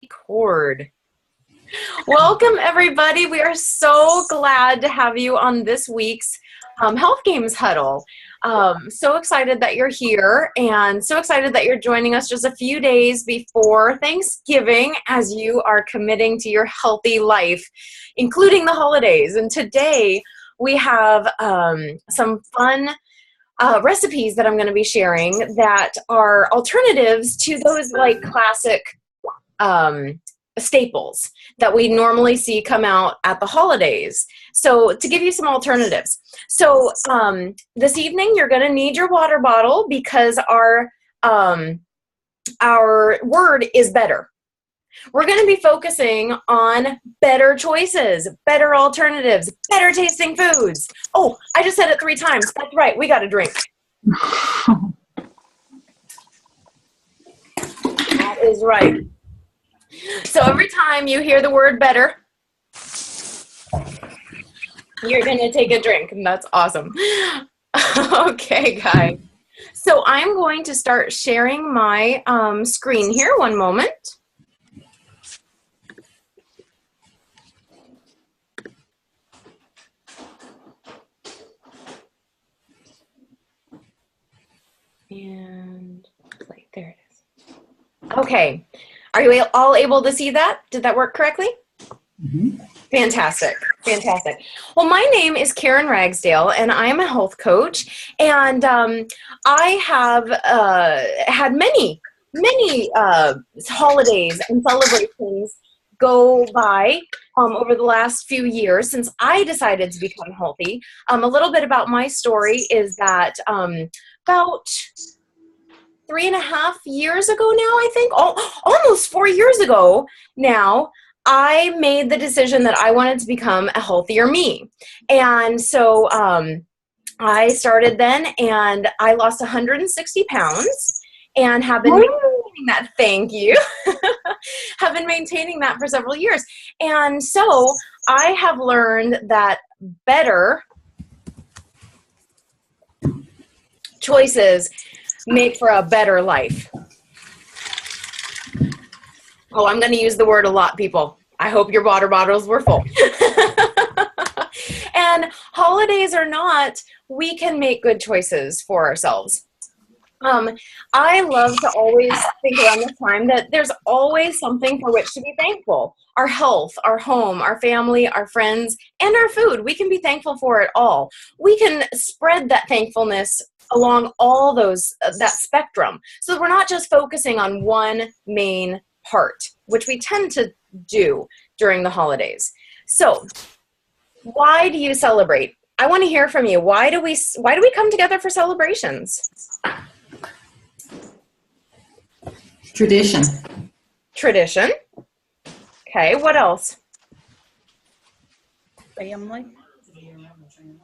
Record. Welcome, everybody. We are so glad to have you on this week's Health Games Huddle. So excited that you're here and so excited that you're joining us just a few days before Thanksgiving as you are committing to your healthy life, including the holidays. And today we have some fun recipes that I'm going to be sharing that are alternatives to those like classic staples that we normally see come out at the holidays. So to give you some alternatives. So this evening you're going to need your water bottle because our word is better. We're going to be focusing on better choices, better alternatives, better tasting foods. Oh, I just said it 3 times. That's right. We got a drink. That is right. So every time you hear the word better, you're going to take a drink, and that's awesome. Okay, guys. So I'm going to start sharing my screen here. One moment. And play. There it is. Okay. Are you all able to see that? Did that work correctly? Mm-hmm. Fantastic. Fantastic. Well, my name is Karen Ragsdale, and I am a health coach. And I have had many holidays and celebrations go by over the last few years since I decided to become healthy. A little bit about my story is that about 3.5 years ago now, I think, almost 4 years ago now, I made the decision that I wanted to become a healthier me. And so I started then, and I lost 160 pounds and have been maintaining that. Thank you. Have been maintaining that for several years. And so I have learned that better choices make for a better life. Oh, I'm going to use the word a lot, people. I hope your water bottles were full. And holidays or not, we can make good choices for ourselves. I love to always think around this time that there's always something for which to be thankful. Our health, our home, our family, our friends, and our food. We can be thankful for it all. We can spread that thankfulness along all those that spectrum, so that we're not just focusing on one main part, which we tend to do during the holidays. So why do you celebrate? I want to hear from you. Why do we come together for celebrations? Tradition. Tradition. Okay, what else? Family.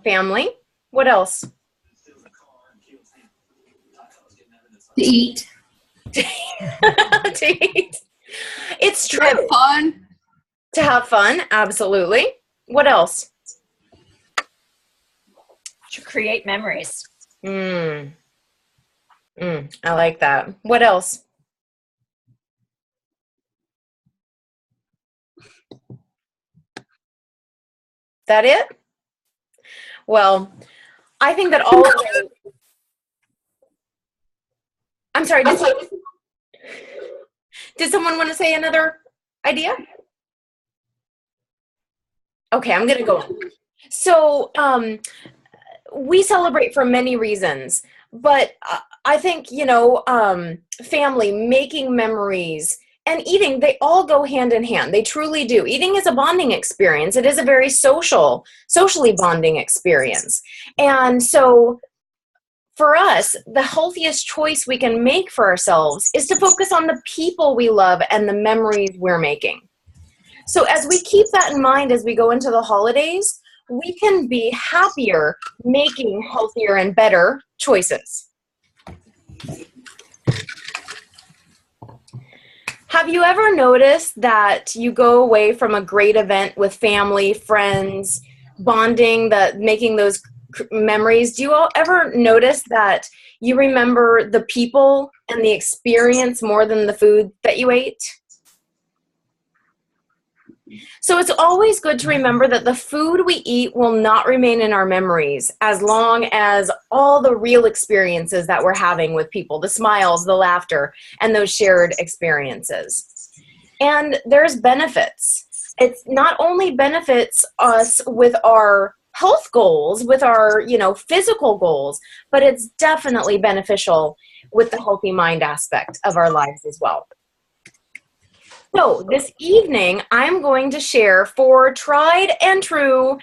Family. What else? To eat. To eat. It's true. To have fun. To have fun, absolutely. What else? To create memories. I like that. What else? That it? Well, I think that all of those. I'm sorry, did someone want to say another idea? Okay, I'm going to go on. So we celebrate for many reasons, but I think, family, making memories, and eating, they all go hand in hand. They truly do. Eating is a bonding experience. It is a very socially bonding experience. And so for us, the healthiest choice we can make for ourselves is to focus on the people we love and the memories we're making. So as we keep that in mind as we go into the holidays, we can be happier making healthier and better choices. Have you ever noticed that you go away from a great event with family, friends, bonding, making those memories? Do you all ever notice that you remember the people and the experience more than the food that you ate? So it's always good to remember that the food we eat will not remain in our memories as long as all the real experiences that we're having with people, the smiles, the laughter, and those shared experiences. And there's benefits. It's not only benefits us with our health goals, with our, physical goals, but it's definitely beneficial with the healthy mind aspect of our lives as well. So this evening, I'm going to share 4 tried and true,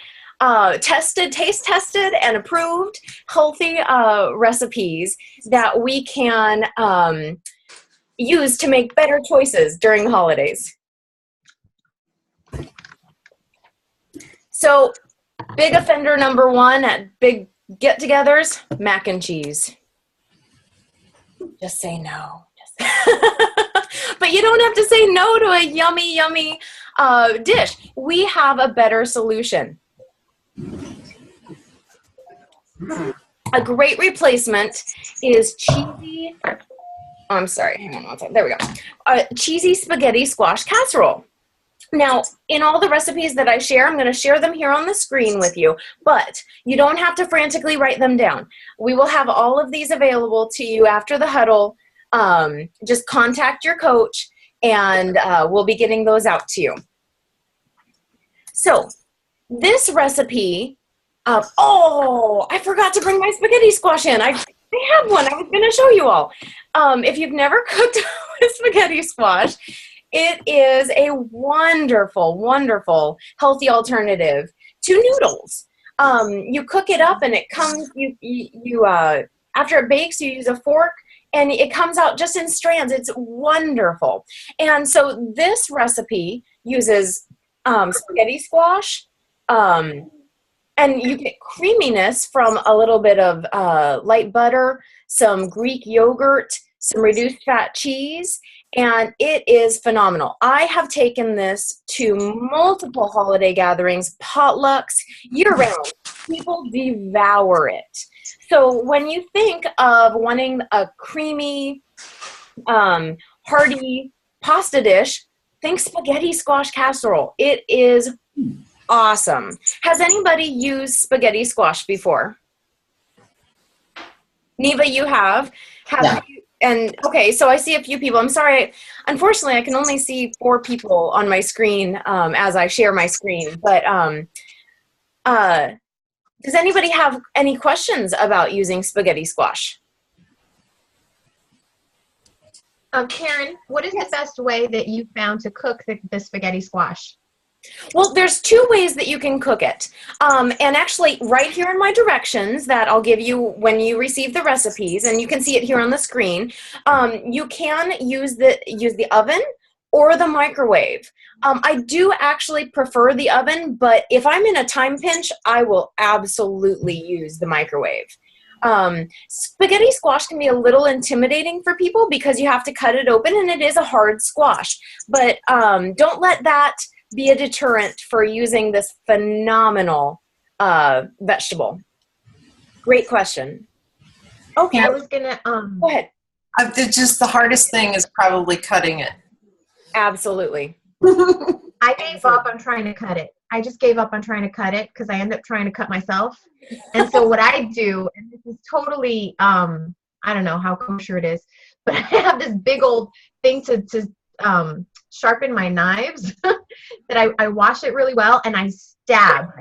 taste tested, and approved healthy recipes that we can use to make better choices during the holidays. So, big offender number 1 at big get-togethers, mac and cheese. Just say no. But you don't have to say no to a yummy, yummy dish. We have a better solution. A great replacement is cheesy, I'm sorry, hang on one second. There we go. Cheesy spaghetti squash casserole. Now, in all the recipes that I share, I'm going to share them here on the screen with you, but you don't have to frantically write them down. We will have all of these available to you after the huddle. Just contact your coach, and we'll be getting those out to you. So, this recipe, I forgot to bring my spaghetti squash in. I have one. I was going to show you all. If you've never cooked with spaghetti squash, it is a wonderful, wonderful healthy alternative to noodles. You cook it up and it comes, after it bakes, you use a fork and it comes out just in strands. It's wonderful. And so this recipe uses spaghetti squash, and you get creaminess from a little bit of light butter, some Greek yogurt, some reduced fat cheese, and it is phenomenal. I have taken this to multiple holiday gatherings, potlucks, year-round. People devour it. So when you think of wanting a creamy, hearty pasta dish, think spaghetti squash casserole. It is awesome. Has anybody used spaghetti squash before? Neva, you have? Yeah. And okay, so I see a few people. I'm sorry. Unfortunately, I can only see 4 people on my screen as I share my screen. But does anybody have any questions about using spaghetti squash? Karen, what is the best way that you found to cook the spaghetti squash? Well, there's 2 ways that you can cook it. And actually, right here in my directions that I'll give you when you receive the recipes, and you can see it here on the screen, you can use the oven or the microwave. I do actually prefer the oven, but if I'm in a time pinch, I will absolutely use the microwave. Spaghetti squash can be a little intimidating for people because you have to cut it open, and it is a hard squash. But don't let that be a deterrent for using this phenomenal vegetable. Great question. Okay, I was gonna go ahead. It's just the hardest thing is probably cutting it. Absolutely. I gave up on trying to cut it. I just gave up on trying to cut it because I ended up trying to cut myself. And so what I do, and this is totally, I don't know how kosher it is, but I have this big old thing to sharpen my knives that I wash it really well, and I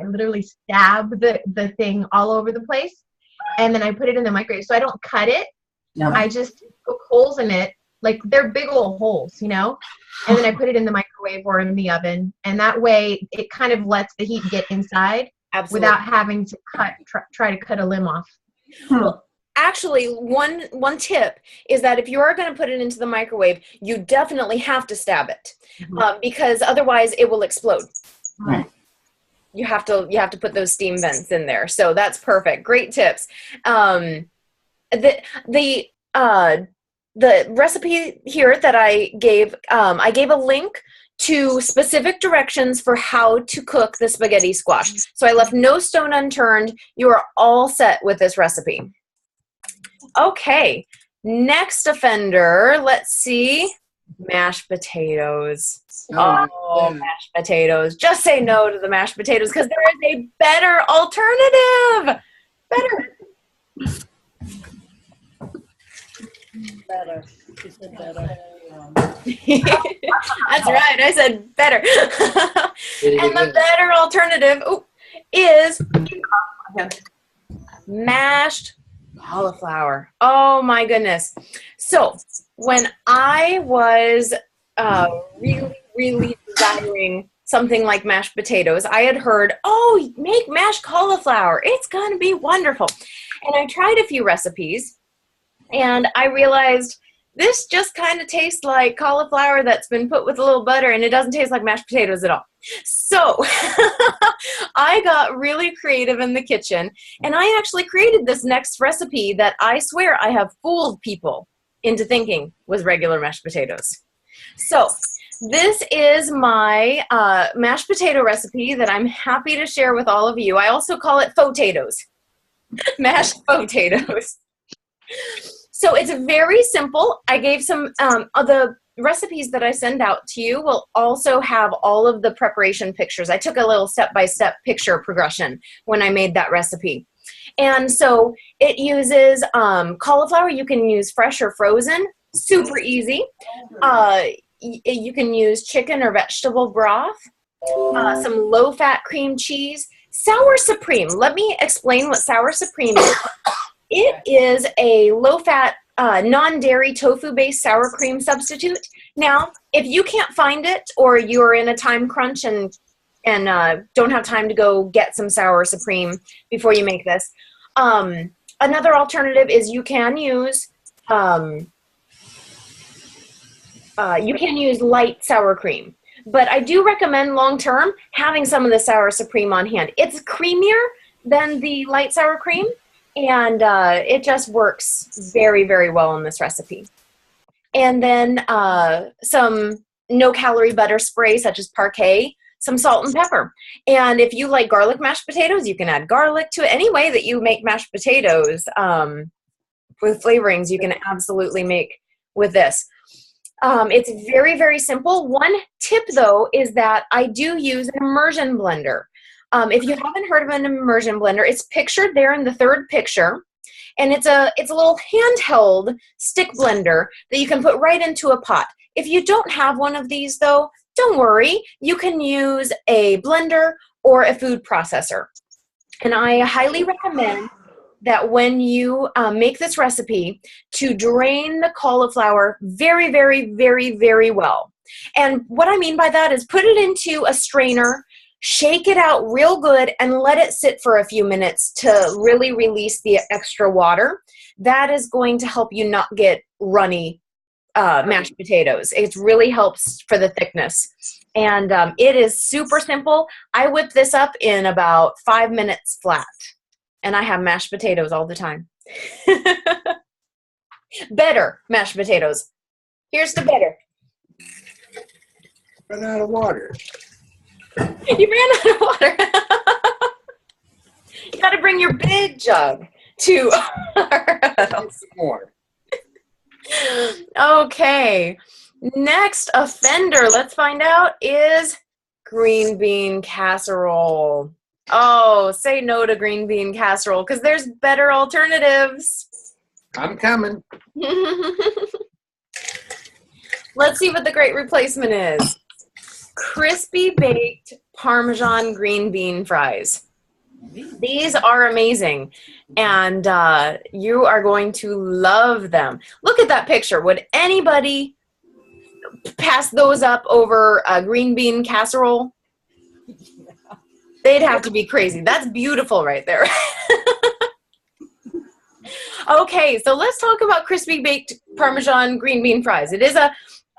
literally stab the thing all over the place, and then I put it in the microwave. So I don't cut it. No. I just poke holes in it, like they're big old holes, and then I put it in the microwave or in the oven, and that way it kind of lets the heat get inside. Absolutely. Without having to try to cut a limb off. Well, actually, one tip is that if you are going to put it into the microwave, you definitely have to stab it, because otherwise it will explode. Right. You have to put those steam vents in there. So that's perfect. Great tips. The recipe here that I gave a link to specific directions for how to cook the spaghetti squash. So I left no stone unturned. You are all set with this recipe. Okay, next offender, let's see, mashed potatoes. Oh, Oh, mashed potatoes. Just say no to the mashed potatoes because there is a better alternative. Better. Better. She said better. That's right. I said better. And the better alternative is mashed cauliflower. Oh my goodness. So when I was really, really desiring something like mashed potatoes, I had heard, oh, make mashed cauliflower. It's going to be wonderful. And I tried a few recipes and I realized this just kind of tastes like cauliflower that's been put with a little butter, and it doesn't taste like mashed potatoes at all. So I got really creative in the kitchen, and I actually created this next recipe that I swear I have fooled people into thinking was regular mashed potatoes. So this is my mashed potato recipe that I'm happy to share with all of you. I also call it Faux-tatoes, mashed potatoes. So it's very simple. I gave some of the recipes that I send out to you will also have all of the preparation pictures. I took a little step-by-step picture progression when I made that recipe. And so it uses cauliflower. You can use fresh or frozen. Super easy. You can use chicken or vegetable broth, some low-fat cream cheese, sour supreme. Let me explain what sour supreme is. It is a low-fat, non-dairy tofu-based sour cream substitute. Now, if you can't find it or you're in a time crunch and don't have time to go get some sour supreme before you make this, another alternative is you can use light sour cream. But I do recommend long-term having some of the sour supreme on hand. It's creamier than the light sour cream, and it just works very, very well in this recipe. And then some no-calorie butter spray, such as Parquet, some salt and pepper. And if you like garlic mashed potatoes, you can add garlic to it. Any way that you make mashed potatoes with flavorings, you can absolutely make with this. It's very, very simple. One tip, though, is that I do use an immersion blender. If you haven't heard of an immersion blender, it's pictured there in the third picture, and it's a little handheld stick blender that you can put right into a pot. If you don't have one of these, though, don't worry. You can use a blender or a food processor. And I highly recommend that when you make this recipe, to drain the cauliflower very, very, very, very well. And what I mean by that is put it into a strainer, shake it out real good, and let it sit for a few minutes to really release the extra water. That is going to help you not get runny mashed potatoes. It really helps for the thickness. And it is super simple. I whip this up in about 5 minutes flat. And I have mashed potatoes all the time. Better mashed potatoes. Here's the better. Run out of water. You ran out of water. You got to bring your big jug to our house. More. Okay. Next offender, let's find out, is green bean casserole. Oh, say no to green bean casserole because there's better alternatives. I'm coming. Let's see what the great replacement is. Crispy baked Parmesan green bean fries. These are amazing, and you are going to love them. Look at that picture. Would anybody pass those up over a green bean casserole? They'd have to be crazy. That's beautiful right there. Okay, so let's talk about crispy baked Parmesan green bean fries. It is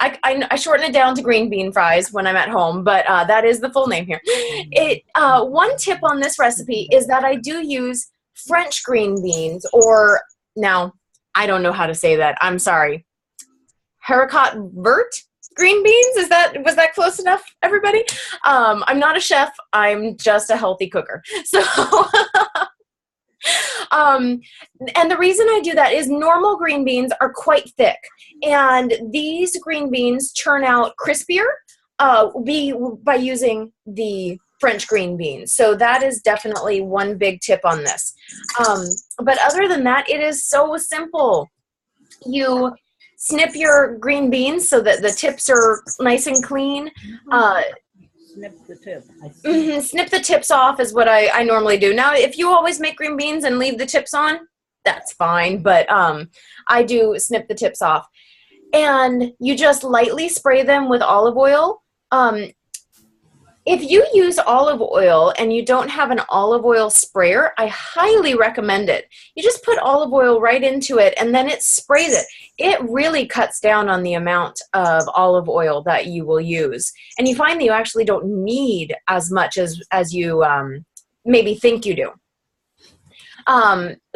I shorten it down to green bean fries when I'm at home, but that is the full name here. One tip on this recipe is that I do use French green beans, or now I don't know how to say that. I'm sorry. Haricot vert green beans. Was that close enough, everybody? I'm not a chef. I'm just a healthy cooker. So. And the reason I do that is normal green beans are quite thick, and these green beans turn out crispier be by using the French green beans. So that is definitely one big tip on this. But other than that, it is so simple. You snip your green beans so that the tips are nice and clean. Snip the tip. Snip the tips off is what I normally do. Now, if you always make green beans and leave the tips on, that's fine. But I do snip the tips off. And you just lightly spray them with olive oil. If you use olive oil and you don't have an olive oil sprayer, I highly recommend it. You just put olive oil right into it and then it sprays it. It really cuts down on the amount of olive oil that you will use. And you find that you actually don't need as much as you maybe think you do.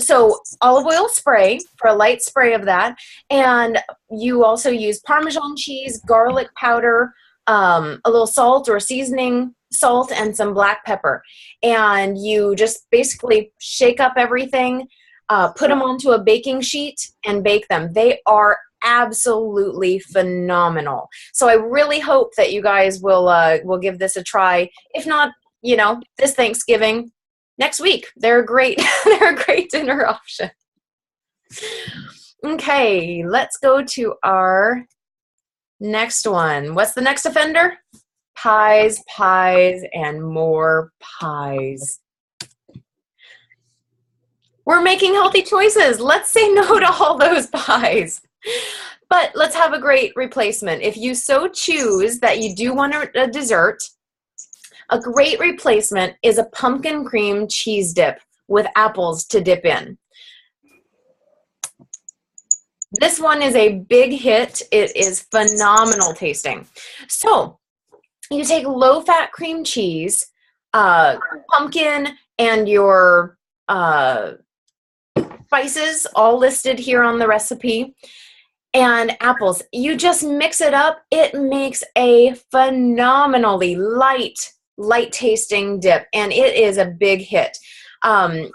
So olive oil spray for a light spray of that. And you also use Parmesan cheese, garlic powder, a little salt or seasoning salt, and some black pepper. And you just basically shake up everything, put them onto a baking sheet and bake them. They are absolutely phenomenal. So I really hope that you guys will give this a try. If not, this Thanksgiving, next week. They're great. They're a great dinner option. Okay, let's go to our next one. What's the next offender? Pies, pies, and more pies. We're making healthy choices. Let's say no to all those pies. But let's have a great replacement. If you so choose that you do want a dessert, a great replacement is a pumpkin cream cheese dip with apples to dip in. This one is a big hit. It is phenomenal tasting. So you take low-fat cream cheese, pumpkin, and your spices all listed here on the recipe, and apples. You just mix it up. It makes a phenomenally light tasting dip, and it is a big hit.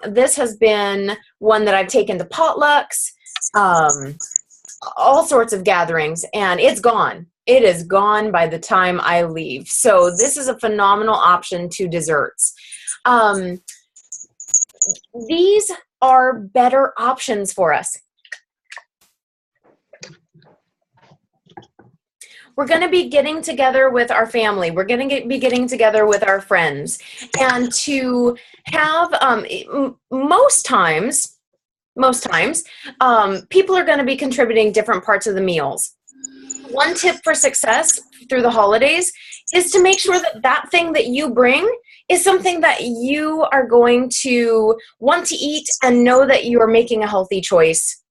This has been one that I've taken to potlucks, all sorts of gatherings, and it's gone. It is gone by the time I leave. So this is a phenomenal option to desserts. These are better options for us. We're going to be getting together with our family. We're going to be getting together with our friends. And to have, most times, people are going to be contributing different parts of the meals. One tip for success through the holidays is to make sure that that thing that you bring is something that you are going to want to eat and know that you are making a healthy choice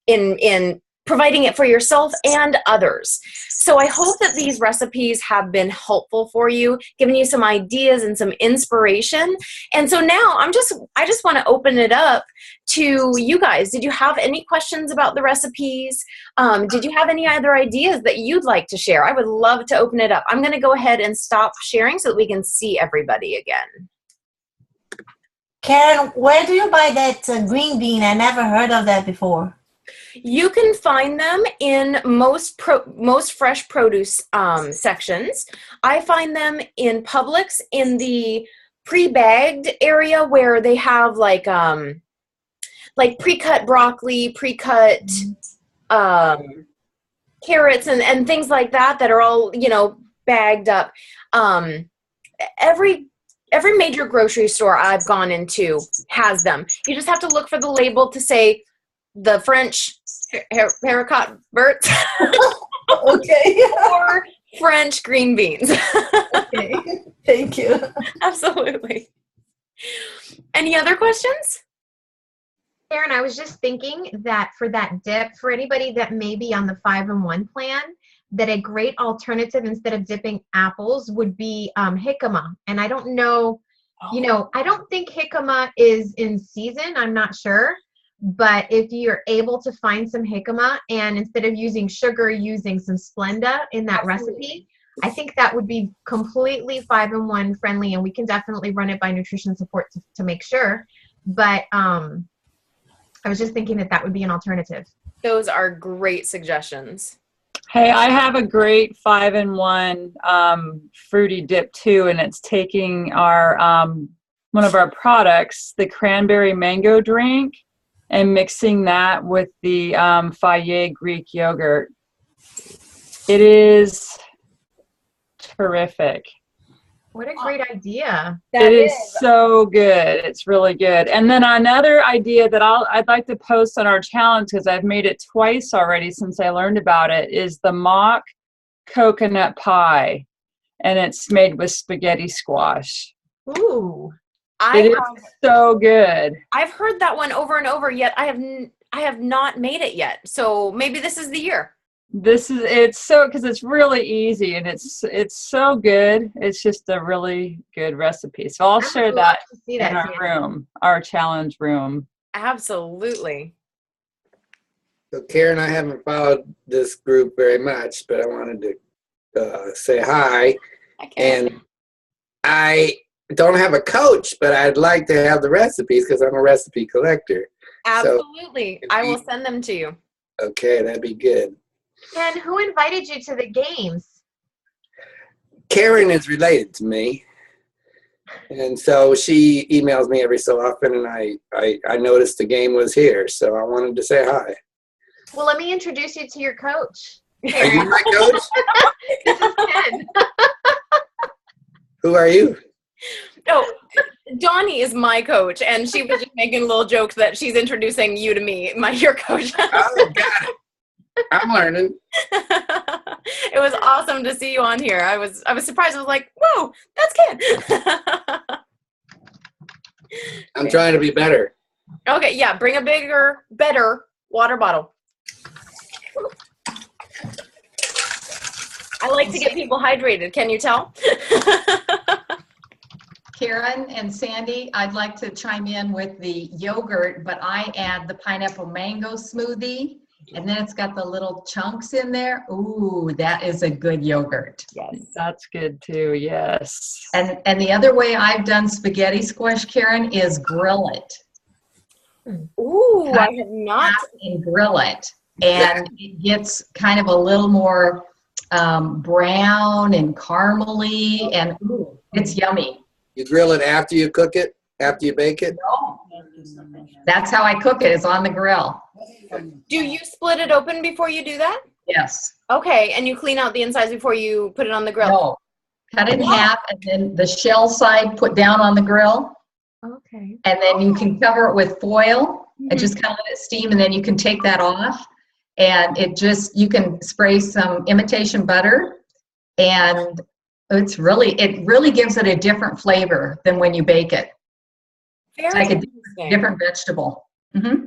in providing it for yourself and others. So I hope that these recipes have been helpful for you, giving you some ideas and some inspiration. And so now I just want to open it up to you guys. Did you have any questions about the recipes? Did you have any other ideas that you'd like to share? I would love to open it up. I'm going to go ahead and stop sharing so that we can see everybody again. Karen, where do you buy that green bean? I never heard of that before. You can find them in most fresh produce sections. I find them in Publix in the pre-bagged area where they have like pre-cut broccoli, pre-cut carrots and things like that are all, bagged up. Every major grocery store I've gone into has them. You just have to look for the label to say the French haricot verts. Okay. Or French green beans. Okay. Thank you. Absolutely. Any other questions? Karen, I was just thinking that for that dip, for anybody that may be on the 5-in-1 plan, that a great alternative instead of dipping apples would be jicama. And I don't know, I don't think jicama is in season. I'm not sure. But if you're able to find some jicama and instead of using sugar, using some Splenda in that recipe, I think that would be completely 5-in-1 friendly, and we can definitely run it by nutrition support to make sure. But I was just thinking that would be an alternative. Those are great suggestions. Hey, I have a great 5-in-1 fruity dip too, and it's taking our one of our products, the cranberry mango drink, and mixing that with the Fage Greek yogurt. It is terrific. What a great idea. It is so good. It's really good. And then another idea that I'd like to post on our challenge, because I've made it twice already since I learned about it, is the mock coconut pie, and it's made with spaghetti squash. Ooh. It is so good. I've heard that one over and over, yet I have not made it yet. So maybe this is the year. Because it's really easy, and it's so good. It's just a really good recipe. So I'll share that in our room, our challenge room. Absolutely. So Karen, I haven't followed this group very much, but I wanted to say hi. And I don't have a coach, but I'd like to have the recipes because I'm a recipe collector. Absolutely. So, I will send them to you. Okay, that'd be good. And who invited you to the games? Karen is related to me, and so she emails me every so often, and I noticed the game was here, so I wanted to say hi. Well, let me introduce you to your coach. Are you my coach? This is Ken. Who are you? Oh, Donnie is my coach, and she was just making a little joke that she's introducing you to me, your coach. Oh, got it. I'm learning. It was awesome to see you on here. I was surprised. I was like, whoa, that's Ken. I'm trying to be better. Okay, yeah, bring a bigger, better water bottle. I like to get people hydrated. Can you tell? Karen and Sandy, I'd like to chime in with the yogurt, but I add the pineapple mango smoothie, and then it's got the little chunks in there. Ooh, that is a good yogurt. Yes, that's good too. Yes. And the other way I've done spaghetti squash, Karen, is grill it. Ooh, I have not. And grill it, and it gets kind of a little more brown and caramely, and ooh, it's yummy. You grill it after you cook it? After you bake it? No. That's how I cook it, is on the grill. Do you split it open before you do that? Yes. Okay, and you clean out the insides before you put it on the grill? No. Cut it in half, and then the shell side put down on the grill. Okay. And then you can cover it with foil and just kind of let it steam, and then you can take that off. And you can spray some imitation butter, and it really gives it a different flavor than when you bake it. It's like a different vegetable. Mm-hmm.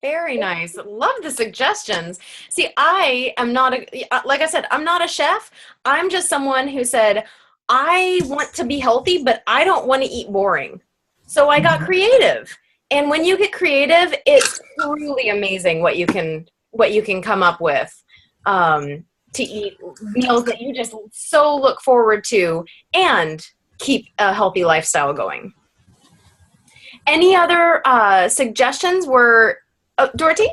Very nice. Love the suggestions. See, I am not like I said, I'm not a chef. I'm just someone who said, I want to be healthy, but I don't want to eat boring. So I got creative. And when you get creative, it's truly amazing what you can come up with to eat meals that you just so look forward to and keep a healthy lifestyle going. Any other suggestions Dorothy?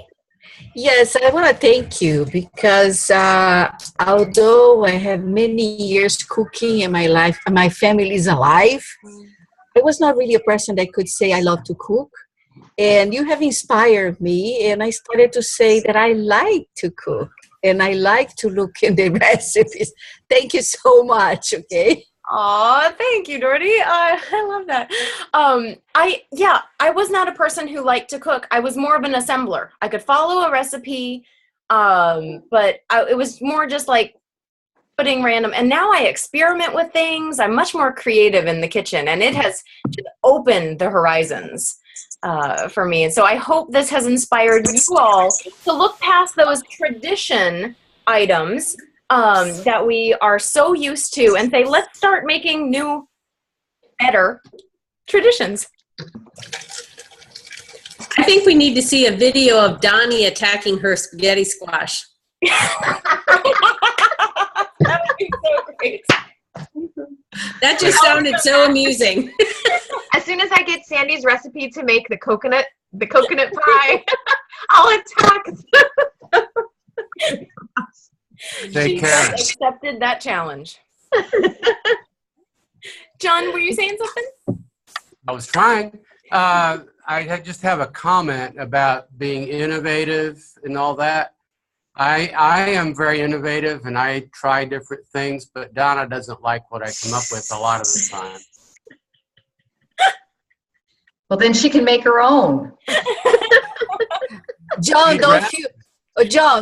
Yes, I want to thank you because although I have many years cooking in my life, and my family is alive, I was not really a person that could say I love to cook. And you have inspired me, and I started to say that I like to cook and I like to look in the recipes. Thank you so much, okay? Aw, thank you, Dorothy. I love that. I was not a person who liked to cook. I was more of an assembler. I could follow a recipe, but it was more just like putting random. And now I experiment with things. I'm much more creative in the kitchen, and it has just opened the horizons for me. And so I hope this has inspired you all to look past those tradition items that we are so used to and say, let's start making new, better traditions. I think we need to see a video of Donnie attacking her spaghetti squash. That would be so great. That just sounded so amusing. As soon as I get Sandy's recipe to make the coconut pie, I'll attack. She Take care. has accepted that challenge. John, were you saying something? I was trying. Just have a comment about being innovative and all that. I am very innovative and I try different things, but Donna doesn't like what I come up with a lot of the time. Well, then she can make her own. John,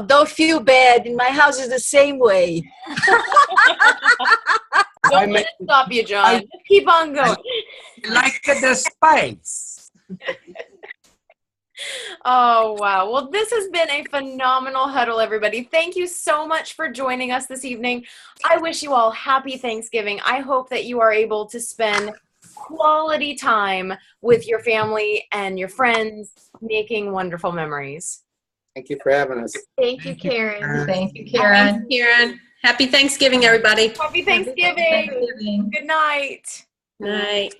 don't feel bad. In my house is the same way. Don't let it stop you, John. Keep on going. Like the spice. Oh, wow. Well, this has been a phenomenal huddle, everybody. Thank you so much for joining us this evening. I wish you all happy Thanksgiving. I hope that you are able to spend quality time with your family and your friends, making wonderful memories. Thank you for having us. Thank you, Karen. Thank you, Karen. Thanks, Karen. Happy Thanksgiving, everybody. Happy Thanksgiving. Thanksgiving. Good night. Night.